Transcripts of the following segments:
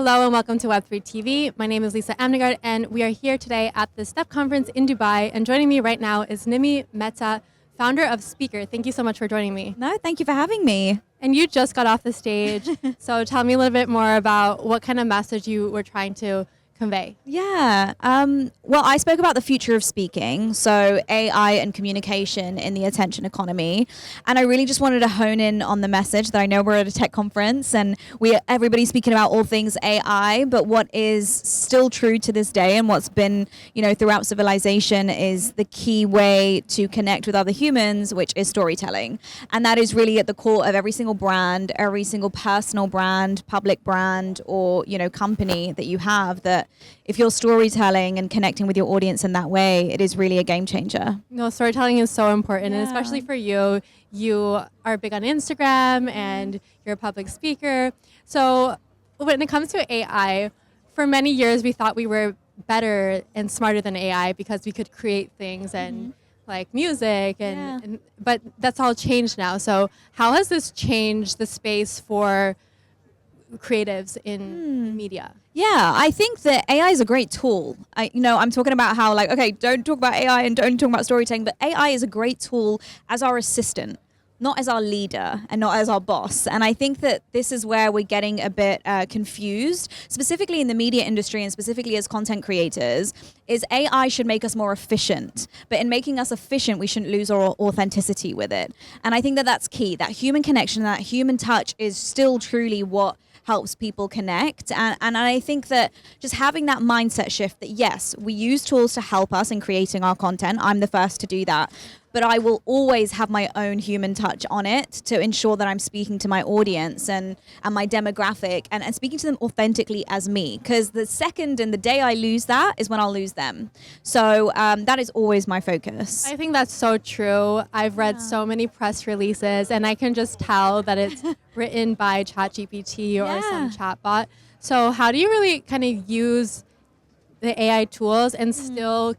Hello and welcome to Web3 TV. My name is Lisa Amnegard and we are here today at the STEP conference in Dubai. And joining me right now is Nimi, Mehta, founder of SPKR. Thank you so much for joining me. No, thank you for having me. And you just got off the stage. So tell me a little bit more about what kind of message you were trying to convey. Yeah. Well, I spoke about the future of speaking, so AI and communication in the attention economy. And I really just wanted to hone in on the message that I know we're at a tech conference and everybody's speaking about all things AI, but what is still true to this day and what's been, throughout civilization is the key way to connect with other humans, which is storytelling. And that is really at the core of every single brand, every single personal brand, public brand, or, company that you have, that if you're storytelling and connecting with your audience in that way, it is really a game changer. No, storytelling is so important, and especially for you. You are big on Instagram and you're a public speaker. So when it comes to AI, for many years we thought we were better and smarter than AI because we could create things and like music, but that's all changed now. So how has this changed the space for creatives in media? Yeah, I think that AI is a great tool. I'm talking about how don't talk about AI and don't talk about storytelling, but AI is a great tool as our assistant, not as our leader and not as our boss. And I think that this is where we're getting a bit confused, specifically in the media industry and specifically as content creators, is AI should make us more efficient. But in making us efficient, we shouldn't lose our authenticity with it. And I think that that's key. That human connection, that human touch is still truly what helps people connect. And I think that just having that mindset shift that yes, we use tools to help us in creating our content. I'm the first to do that. But I will always have my own human touch on it to ensure that I'm speaking to my audience and my demographic and speaking to them authentically as me. Because the second and the day I lose that is when I'll lose them. So that is always my focus. I think that's so true. I've read so many press releases and I can just tell that it's written by ChatGPT or some chatbot. So how do you really kind of use the AI tools and still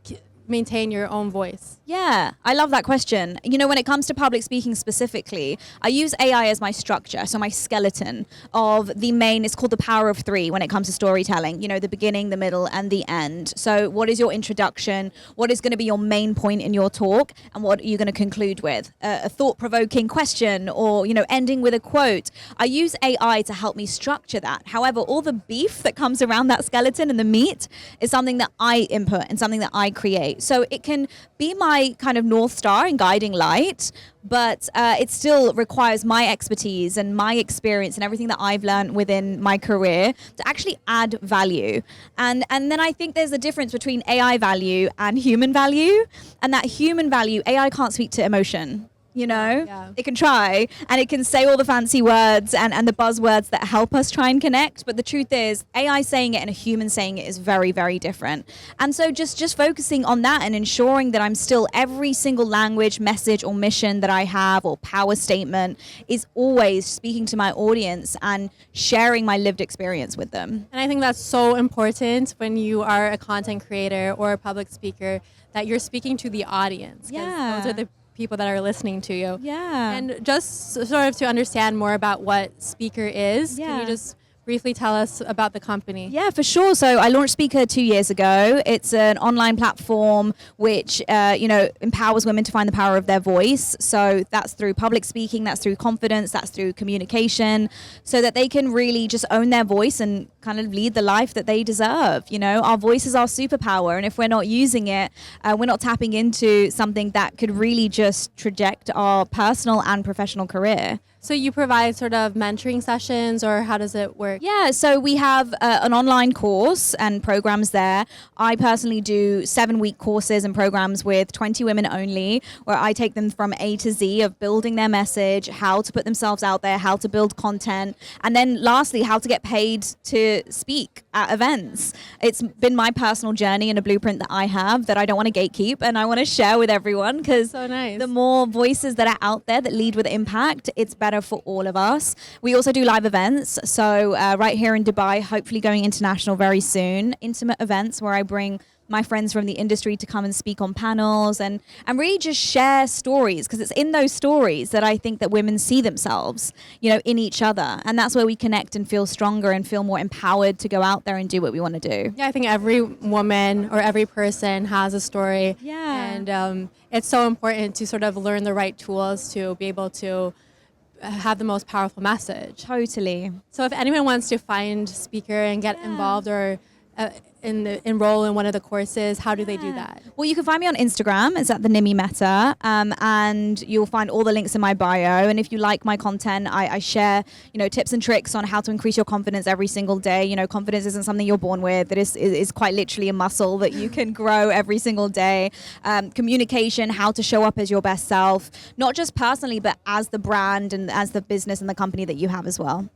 maintain your own voice? Yeah, I love that question. When it comes to public speaking specifically, I use AI as my structure, so my skeleton of the main, it's called the power of three when it comes to storytelling, the beginning, the middle, and the end. So what is your introduction? What is going to be your main point in your talk? And what are you going to conclude with? A thought-provoking question or, ending with a quote. I use AI to help me structure that. However, all the beef that comes around that skeleton and the meat is something that I input and something that I create. So it can be my kind of North Star and guiding light, but it still requires my expertise and my experience and everything that I've learned within my career to actually add value. And then I think there's a difference between AI value and human value. And that human value, AI can't speak to emotion. It can try and it can say all the fancy words and the buzzwords that help us try and connect. But the truth is AI saying it and a human saying it is very, very different. And so just focusing on that and ensuring that I'm still every single language, message or mission that I have or power statement is always speaking to my audience and sharing my lived experience with them. And I think that's so important when you are a content creator or a public speaker, that you're speaking to the audience. Yeah. Those are the people that are listening to you. Yeah. And just sort of to understand more about what SPKR is, can you just briefly tell us about the company? Yeah, for sure. So I launched SPKR 2 years ago. It's an online platform which, empowers women to find the power of their voice. So that's through public speaking, that's through confidence, that's through communication, so that they can really just own their voice and kind of lead the life that they deserve. Our voice is our superpower. And if we're not using it, we're not tapping into something that could really just traject our personal and professional career. So you provide sort of mentoring sessions, or how does it work? Yeah, so we have an online course and programs there. I personally do 7-week courses and programs with 20 women only, where I take them from A to Z of building their message, how to put themselves out there, how to build content, and then lastly, how to get paid to speak at events. It's been my personal journey and a blueprint that I have that I don't want to gatekeep and I want to share with everyone, because the more voices that are out there that lead with impact, it's better for all of us. We also do live events. So right here in Dubai, hopefully going international very soon, intimate events where I bring my friends from the industry to come and speak on panels and really just share stories, because it's in those stories that I think that women see themselves, in each other. And that's where we connect and feel stronger and feel more empowered to go out there and do what we want to do. Yeah, I think every woman or every person has a story. Yeah. And it's so important to sort of learn the right tools to be able to have the most powerful message. Totally. So if anyone wants to find speaker and get involved or enroll in one of the courses, how do they do that? Well, you can find me on Instagram. It's at the Nimi Mehta, and you'll find all the links in my bio. And if you like my content, I share, tips and tricks on how to increase your confidence every single day. Confidence isn't something you're born with. It is quite literally a muscle that you can grow every single day. Communication, how to show up as your best self, not just personally, but as the brand and as the business and the company that you have as well.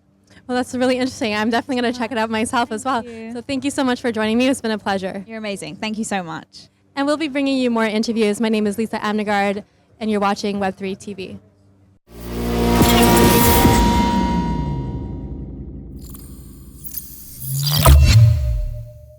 Well, that's really interesting. I'm definitely going to check it out myself as well. So thank you so much for joining me. It's been a pleasure. You're amazing. Thank you so much. And we'll be bringing you more interviews. My name is Lisa Amnegard, and you're watching Web3 TV.